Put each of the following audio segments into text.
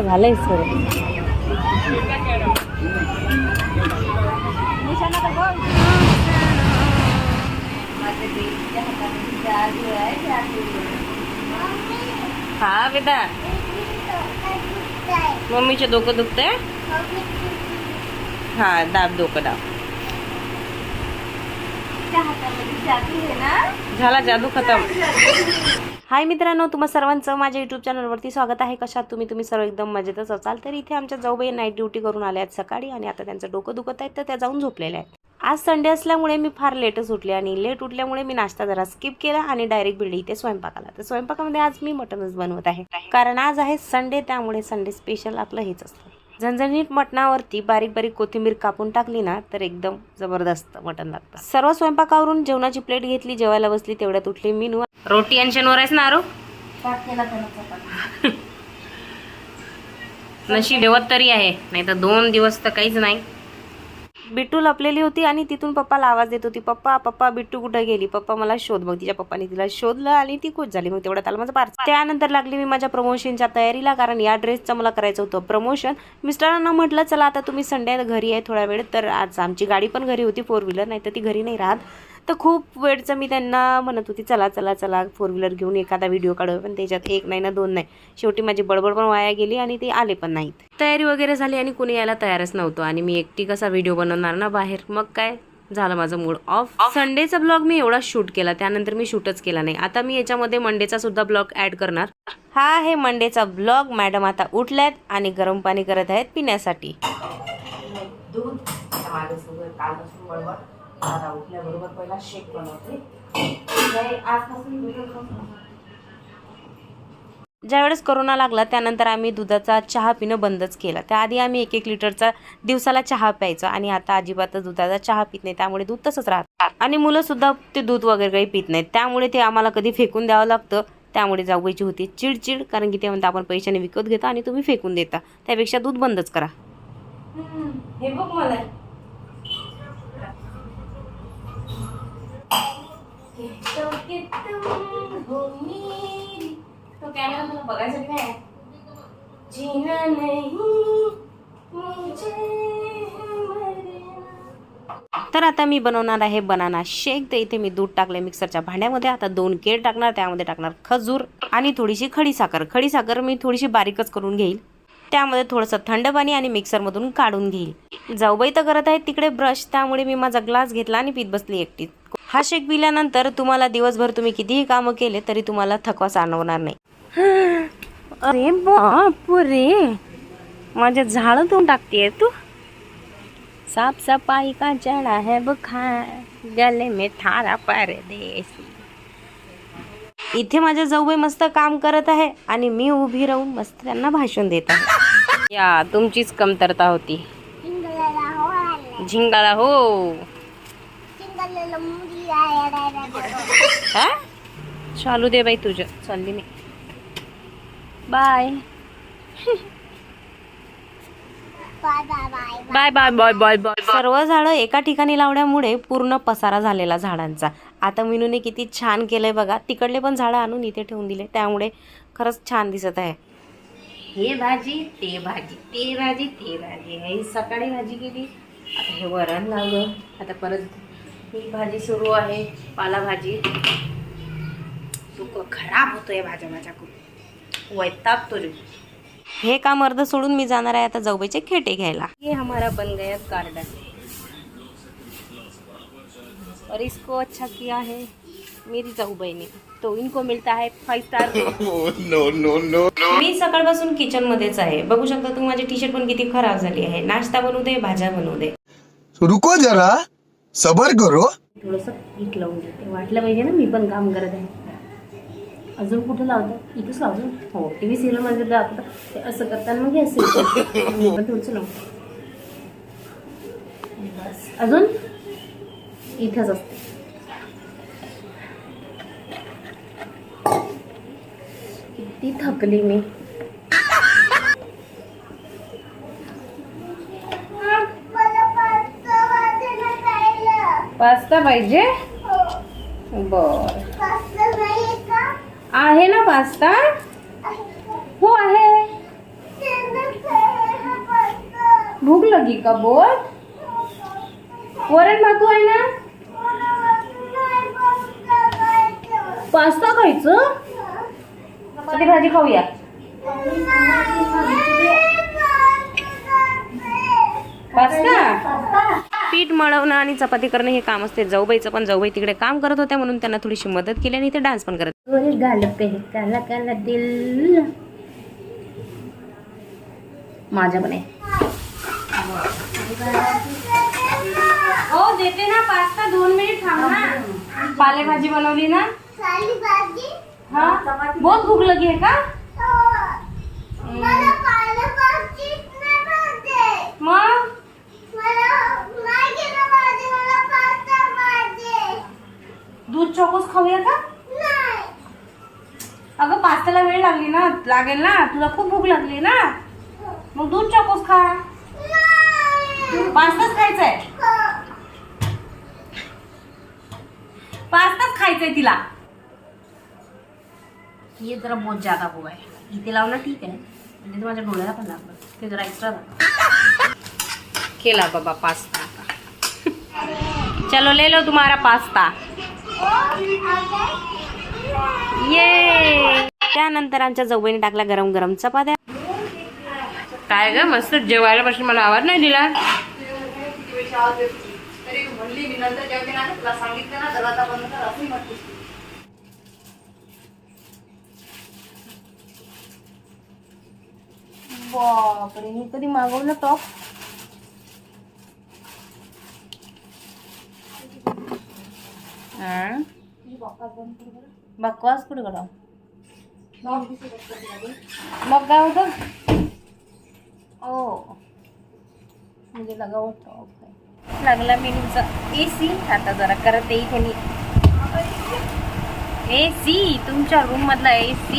झालंय सर. हा बेटा, मम्मीचे डोकं दुखतंय. हा दाब, डोकं दाब. झाला जादू खतम. हाय मित्रांनो, तुम्हा सर्वांचं माझ्या यूट्यूब चॅनलवरती स्वागत आहे. कशात तुम्ही सर्व एकदम मजेतच असाल. तर इथे आमच्या जाऊबाई नाईट ड्युटी करून आल्या आहेत सकाळी आणि आता त्यांचं डोकं दुखत आहे तर त्या जाऊन झोपलेल्या आहेत. आज संडे असल्यामुळे मी फार लेटच उठले आणि लेट उठल्यामुळे मी नाश्ता जरा स्किप केला आणि डायरेक्ट बिल्डी इथे स्वयंपाकाला. तर स्वयंपाकामध्ये आज मी मटनच बनवत आहे कारण आज आहे संडे, त्यामुळे संडे स्पेशल आपलं हेच असतं. झणझणीत मटणावरती बारीक बारीक कोथिंबीर कापून टाकली ना तर एकदम जबरदस्त मटण लागतं. सर्व स्वयंपाकावरून जेवणाची प्लेट घेतली, जेवायला बसली तेवढ्यात उठली मीनू. रोटी अंशनवर आहेस ना आरो? नशीब ठेवत तरी आहे, नाही तर 2 दिवस तर काहीच नाही. बिट्टू लपलेली होती आणि तिथून पप्पाला आवाज देत होती, पप्पा पप्पा बिट्टू कुठे गेली, पप्पा मला शोध. मग तिच्या पप्पाने तिला शोधलं आणि ती खुश झाली. मग तेवढ्यात आलं माझं पार्सल. त्यानंतर लागली मी माझ्या प्रमोशनच्या तयारीला, कारण या ड्रेसचं मला करायचं होतं प्रमोशन. मिस्टरांना म्हटलं चला आता तुम्ही संडे घरी आहे थोडा वेळ, तर आज आमची गाडी पण घरी होती 4 व्हीलर, नाही तर ती घरी नाही राहत. तर खूप वेळचं मी त्यांना म्हणत होती चला चला चला 4 व्हीलर घेऊन एखादा व्हिडिओ काढू, पण त्याच्यात 1 नाही ना 2 नाही. शेवटी माझी बडबड पण वाया गेली आणि ते आले पण नाहीत. तयारी वगैरे झाली आणि कोणी यायला तयारच नव्हतं आणि मी एकटी कसा व्हिडिओ बनवणार ना बाहेर. मग काय झालं, माझं मूड ऑफ. संडेचा ब्लॉग मी एवढा शूट केला, त्यानंतर मी शूटच केला नाही. आता मी याच्यामध्ये मंडेचा सुद्धा ब्लॉग ऍड करणार. हा आहे मंडेचा ब्लॉग. मॅडम आता उठल्यात आणि गरम पाणी करत आहेत पिण्यासाठी. दूध आता उठल्याबरोबर पहिला शेक बनवते. ज्यावेळेस कोरोना लागला त्यानंतर आम्ही दुधाचा चहा पिणं बंदच केलं. त्याआधी आम्ही 1-1 लिटरचा दिवसाला चहा प्यायचो आणि आता अजिबातच दुधाचा चहा पित नाही, त्यामुळे दूध तसंच राहतं. आणि मुलं सुद्धा ते दूध वगैरे काही पित नाहीत, त्यामुळे ते आम्हाला कधी फेकून द्यावं लागतं. त्यामुळे जाऊबाईची होती चिडचिड, कारण की ते म्हणतात आपण पैशाने विकत घेता आणि तुम्ही फेकून देता, त्यापेक्षा दूध बंदच करा. हे बघ मला तो कॅमेरा तुला बघायसाठी नाही. जीना नहीं मुझे तर आता मी बनवणार आहे बनाना शेक. तर इथे मी दूध टाकले मिक्सरच्या भांड्यामध्ये. आता 2 केळ टाकणार, त्यामध्ये टाकणार खजूर आणि थोडीशी खडी साखर. खडी साखर मी थोडीशी बारीकच करून घेईल. त्यामध्ये थोडंसं थंड पाणी आणि मिक्सरमधून काढून घेईल. जाऊबाई तर करत आहेत तिकडे ब्रश, त्यामुळे मी माझा ग्लास घेतला आणि पीत बसली एकटी. हा शेक पिल्यानंतर तुम्हाला दिवसभर तुम्ही कितीही कामं केले तरी तुम्हाला थकवा जाणवणार नाही. अरे बापरे, माझे झाड धुवून टाकतेय तू. साफ सफाई का चढ़ा है बुखार, गले में थारा परदेसी. इथे माझे जाऊबाई मस्त काम करत आहे आणि मी उभी राहून मस्त त्यांना भाषण देत आहे. या तुमचीच कमतरता होती. झिंगाळा हो. चालू दे बाई तुझं, चालली मी. Bye bye bye bye bye bye. सर्व झाडं एका ठिकाणी लावल्यामुळे पूर्ण पसारा झालेला झाडांचा. आता मीनूने किती छान केलंय बघा. तिकडले पण झाडं आणून इथे ठेवून दिले, त्यामुळे खरंच छान दिसत आहे. हे भाजी ते भाजी, ते भाजी ते भाजी. हे सकाळी भाजी केली, आता हे वरण लावलं, आता परत ही भाजी सुरू आहे पालाभाजी. तू खराब होतोय भाज्या माझ्या खूप वैताग तुझे. हे काम अर्ध सोडून मी जाणार आहे आता जाऊबाईचे खेटे घ्यायला. ये हमारा बन गया गार्डन और इसको अच्छा किया है मेरी जाऊबाई ने, तो इनको मिलता है 5 स्टार. No no no. मी सकाळपासून किचन मध्येच आहे. बघू शकता तुम्ही माझी टी-शर्ट पण किती खराब झाली आहे. नाश्ता बनवू दे, भाज्या बनवू दे. रुको जरा सबर करो. थोडंसं पीठ लावून देते, वाटलं पाहिजे ना मी पण काम करत आहे. अजून कुठं लावतं, इथंच लावतो. हो, टी व्ही सिरियलमध्ये दाखवतं ते असं करताना मग असं मी पण थोडंसं लावतो. बस अजून इथंच असते. किती थकली मी. पास्ता पाहिजे, बर आहे ना पास्ता. हो आहे. भूक लगी का बहुत? वरण भातू आहे ना? पास्ता खायचं? चपाती भाजी खाऊया. पास्ता? पीठ मळवणं आणि चपाती करणं हे काम असते जाऊबाईचं, पण जाऊबाई तिकडे काम करत होत्या म्हणून त्यांना थोडीशी मदत केली आणि ते डान्स पण करत. काला काला दिल माझ्या पण आहे. हो देते ना पास्ता, 2 मिनिट थांब ना. पालेभाजी बनवली ना? हा बहुत भूक लगी है का? मग दूध चोकोस खाऊया का? अगं पास्त्याला वेळ लागेल ना, तुला खूप भूक लागली ना, मग दूध चोकोस खा. पास्ताच खायचाय, पास्ताच खायचाय तिला. ये जरा बहुत ज्यादा हुआ है, इथे लावणं ठीक आहे, म्हणजे माझ्या डोळ्याला पण लागलं, ते जरा एक्स्ट्रा झालं. केला बाबा पास्ता. चलो ले लो तुम्हारा पास्ता. ये त्यानंतर आमच्या जाऊबाईने टाकला गरम गरम चपात्या. काय ग मस्त जेवायला पासून मला आवाज नाही दिला. बापरे, मी कधी मागवलं टॉप. बकवास कुठे करा. मग काय होतं? ओ म्हणजे लगाव टॉप लागला मेनूचा AC. आता जरा करत इथे मी AC, तुमच्या रूम मधला AC.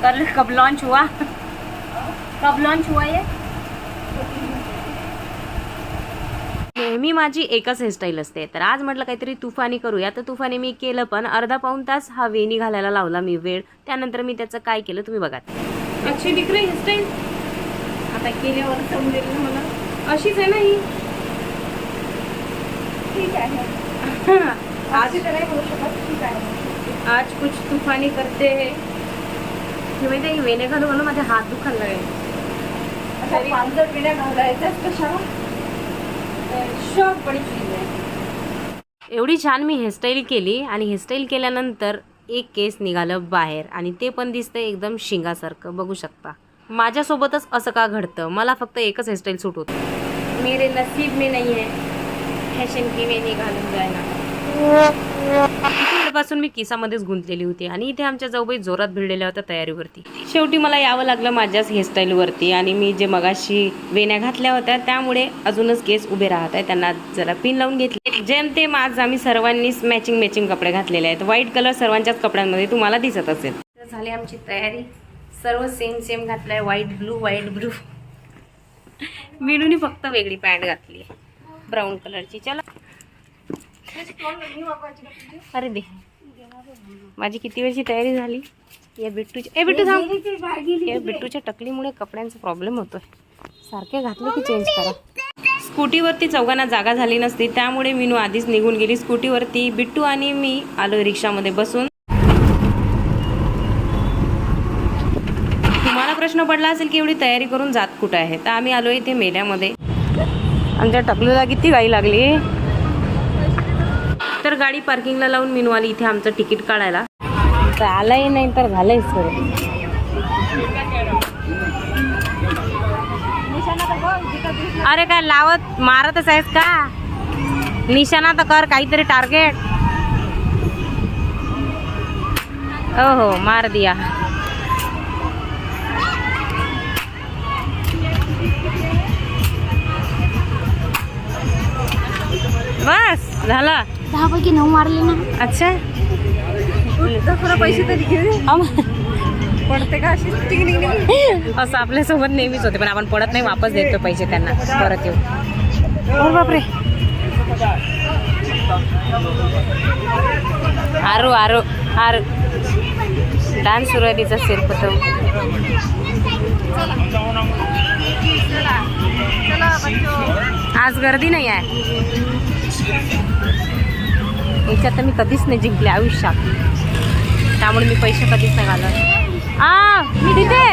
कल कब लॉन्च हुआ? कब लॉन्च हुआ ये? नेहमी माझी एकच हेअरस्टाईल असते, तर आज म्हटलं काहीतरी तुफानी करूया. तर तुफानी मी केलं, पण अर्धा पाऊण तास हा वेणी घालायला लावला मी वेळ. त्यानंतर मी त्याचं काय केलं तुम्ही बघा. अशी डिग्री हेअरस्टाईल आता केल्यावर समजेल ना मला. अशीच आहे ना ही. ठीक आहे. आज नाही बोलू शकत. ठीक आहे, आज कुछ तुफानी करते है. माहिती वेण्या घालून घालून माझे हात दुखायला लागले. आता 5 वेण्या घालायच्याच कशाला. एवढी छान मी हेअरस्टाईल केली आणि हेअरस्टाईल केल्यानंतर एक केस निघालं बाहेर आणि ते पण दिसतंय एकदम शिंगासारखं. बघू शकता. माझ्यासोबतच असं का घडतं? मला फक्त एकच हेअरस्टाईल सूट होतं. मेरे नसीब में नाही है फॅशन की वेणी घालून जायला. पासून मी किसामध्येच गुंतलेली होती आणि इथे आमच्या जाऊबाई जोरात भिडलेल्या होत्या तयारीवरती. शेवटी मला यावं लागलं माझ्याच हेअरस्टाईलवरती आणि मी जे मगाशी वेण्या घातल्या होत्या त्यामुळे अजूनच केस उभे राहत आहे. त्यांना जरा पिन लावून घेतले. जेमतेम आज आम्ही सर्वांनीच मॅचिंग कपडे घातलेले आहेत. व्हाईट कलर सर्वांच्याच कपड्यांमध्ये तुम्हाला दिसत असेल. झाली आमची तयारी. सर्व सेम घातलाय. White blue. मीनूनी फक्त वेगळी पॅन्ट घातली आहे ब्राऊन कलरची. चला अरे दे, माझी किती वेळची तयारी झाली. या बिट्टूच्या बिट्टूच्या टकलीमुळे कपड्यांचा प्रॉब्लेम होतोय. सारखे घातले की चेंज करा. स्कूटीवरती चौघांना जागा झाली नसती, त्यामुळे मीनू आधीच निघून गेली स्कूटीवरती. बिट्टू आणि मी आलो रिक्षामध्ये बसून. तुम्हाला प्रश्न पडला असेल की एवढी तयारी करून जात कुठं आहे, तर आम्ही आलो इथे मेल्यामध्ये. आमच्या टकलीला किती गाई लागली. तर गाडी पार्किंगला लावून मीनू आली इथे आमचं तिकीट काढायला. आलंय नाही तर झालंय सर. अरे काय लावत मारतच आहेस का? निशाणा तर कर काहीतरी टार्गेट. हो मार दिया. बस झाला. 10 पैकी 9 मारले ना. अच्छा पैसे तरी पडते का अशी. असं आपल्यासोबत नेहमीच होते, पण आपण पडत नाही, वापस देतो पैसे त्यांना परत येऊ. हो बापरे. आरू डान्स सुरू आहे तिचा शिरपतव. आज गर्दी नाही आहे. याच्यात तर मी कधीच नाही जिंकले आयुष्यात, त्यामुळे मी पैसे कधीच नाही घालत. मी तिथे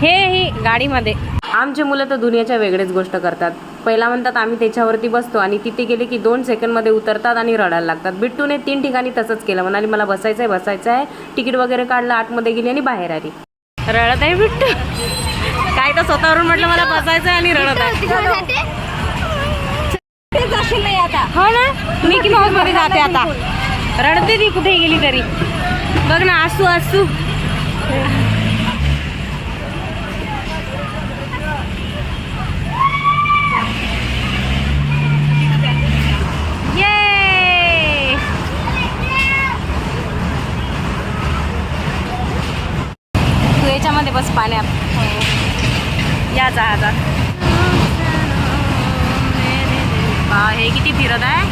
ही गाडीमध्ये. आमचे मुलं तर दुनियाच्या वेगळेच गोष्ट करतात. पहिला म्हणतात आम्ही त्याच्यावरती बसतो आणि तिथे गेले की 2 सेकंडमध्ये उतरतात आणि रडायला लागतात. बिट्टूने 3 ठिकाणी तसंच केलं. म्हणाली मला बसायचं आहे. तिकीट वगैरे काढलं, आतमध्ये गेली आणि बाहेर आली. रडत आहे बिट्टू. काय तर स्वतःवरून म्हटलं मला बसायचं आहे आणि रडत आहे. हो ना, मिकी माऊस मध्ये जाते आता. रडते ती कुठे गेली तरी. बघ ना, असू तू याच्यामध्ये बस पाण्यात. या जा. हे किती फिरत आहे.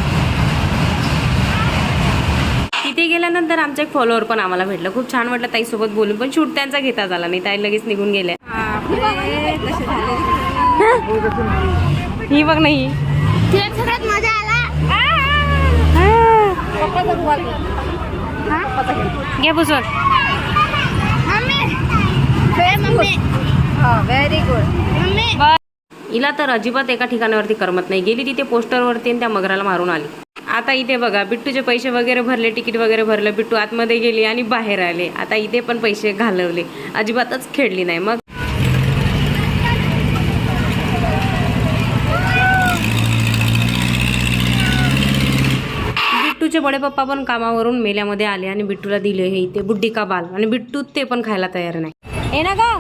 तिथे गेल्यानंतर आमचा एक फॉलोअर पण आम्हाला भेटलं. खूप छान वाटलं ताईसोबत बोलून, पण शूट त्यांचा घेता झाला नाही. ताई लगेच निघून गेल्या. ही बघ नाही सगळ्यात मजा आला. घे पुसून. Very good. हिला तर अजिबात एका ठिकाणावरती करमत नाही. गेली तिथे पोस्टरवरती आणि त्या मगराला मारून आली. आता इथे बघा, बिट्टूचे पैसे वगैरे भरले, तिकीट वगैरे भरलं. बिट्टू आतमध्ये गेली आणि बाहेर आले. आता इथे पण पैसे घालवले. अजिबातच खेळली नाही. मग बिट्टूचे बडे पप्पा पण कामावरून मेल्यामध्ये आले आणि बिट्टूला दिले हे इथे बुड्डी का बाल. आणि बिट्टू ते पण खायला तयार नाही. हे ना का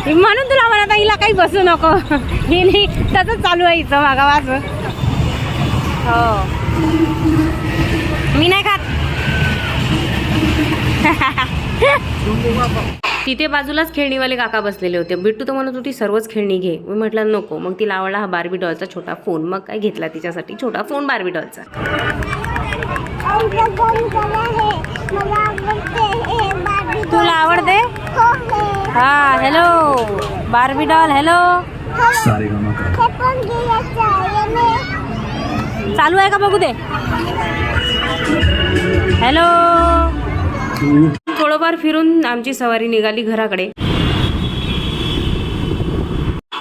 म्हणून तुला म्हणत हिला काही बसू नको. हे नाही तसंच चालू आहे हिचं मागा वाजून. हो, मी नाही खात. तिथे बाजूलाच खेळणीवाले काका बसलेले होते. बिट्टू तर म्हणत होती सर्वच खेळणी घे. मी म्हटलं नको. मग तिला आवडला हा बार्बी डॉलचा छोटा फोन. मग काय घेतला तिच्यासाठी छोटा फोन बार्बी डॉलचा. तुला आवडते? हा, हॅलो बार्बी डॉल. हॅलो, चालू आहे का बघू दे. हॅलो. थोडंफार फिरून आमची सवारी निघाली घराकडे.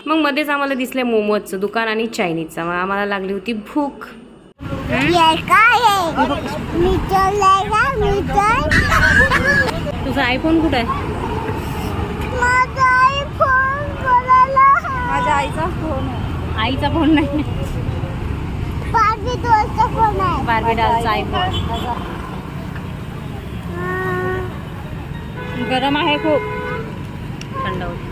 मग मध्येच आम्हाला दिसले मोमोजचं दुकान आणि चायनीजचं. मग आम्हाला लागली होती भूक. तुझा आयफोन कुठे आहे? माझ्या आईचा फोन. आईचा फोन नाही, बार्बी डॉलचा फोन आहे. बार्बी डॉलचा आयफोन. गरम आहे खूप, थंड होते.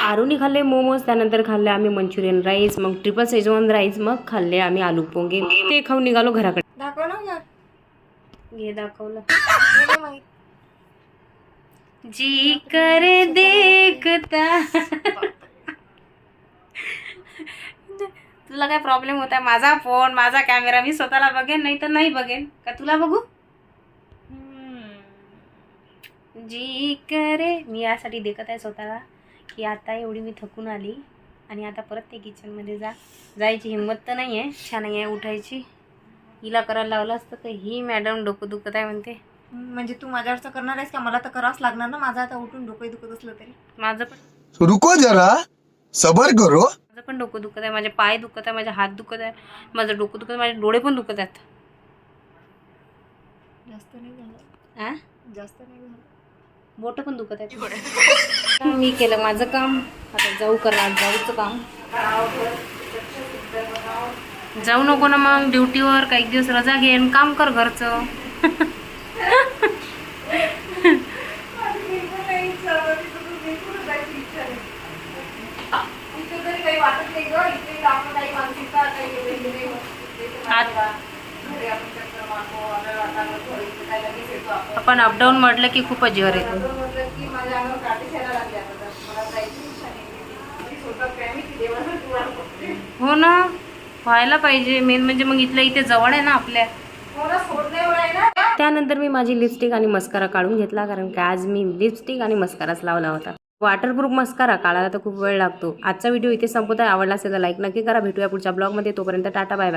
आरूनी खाल्ले मोमोज. त्यानंतर खाल्ले आम्ही मंचुरियन राईस, मग ट्रिपल शेजवान राईस, मग खाल्ले आम्ही आलू पोंगे. ते खाऊन निघालो घराकडे. दाखव ना. घे दाखवलं. जी करे देखता. तुला काय प्रॉब्लेम होता? माझा फोन, माझा कॅमेरा, मी स्वतःला बघेन नाही तर नाही बघेन का तुला बघू? जी करे. मी यासाठी देखत आहे स्वतःला की आता एवढी मी थकून आली आणि आता परत ते किचनमध्ये जायची हिंमत तर नाही आहे, इच्छा नाही आहे उठायची. हिला करायला लावलं असतं तर ही मॅडम डोकं दुखत आहे म्हणते. म्हणजे तू माझ्यावरचं करणार आहेस का? मला तर करावंच लागणार ना. माझं आता उठून डोकं दुखत असलं तरी. माझं पण रुको जरा, सबर करो. माझं पण डोकं दुखत आहे, माझे पाय दुखत आहे, माझे हात दुखत आहे, माझं डोकं दुखत आहे, माझे डोळे पण दुखत आहेत. जास्त नाही झालं. जास्त नाही झालं. बोट पण दुखत आहेत. मी केलं माझं काम. आता जाऊ करणार जाऊचं काम. जाऊ नको ना मग ड्युटीवर. काही दिवस रजा घेन, काम कर घरचं. आपण अपडाऊन म्हटलं की खूप अजीवर येतो. हो ना, व्हायला पाहिजे. मेन म्हणजे मग इथल्या इथे जवळ आहे ना आपल्या. त्यानंतर मी माझी लिपस्टिक आणि मस्कारा काढून घेतला, कारण की आज मी लिपस्टिक आणि मस्काराच लावला होता. वॉटरप्रूफ मस्कारा काढायला तर खूप वेळ लागतो. आजचा व्हिडिओ इथे संपत आहे. आवडला असेल तर लाईक नक्की करा. भेटूया पुढच्या ब्लॉगमध्ये. तोपर्यंत टाटा बाय बाय.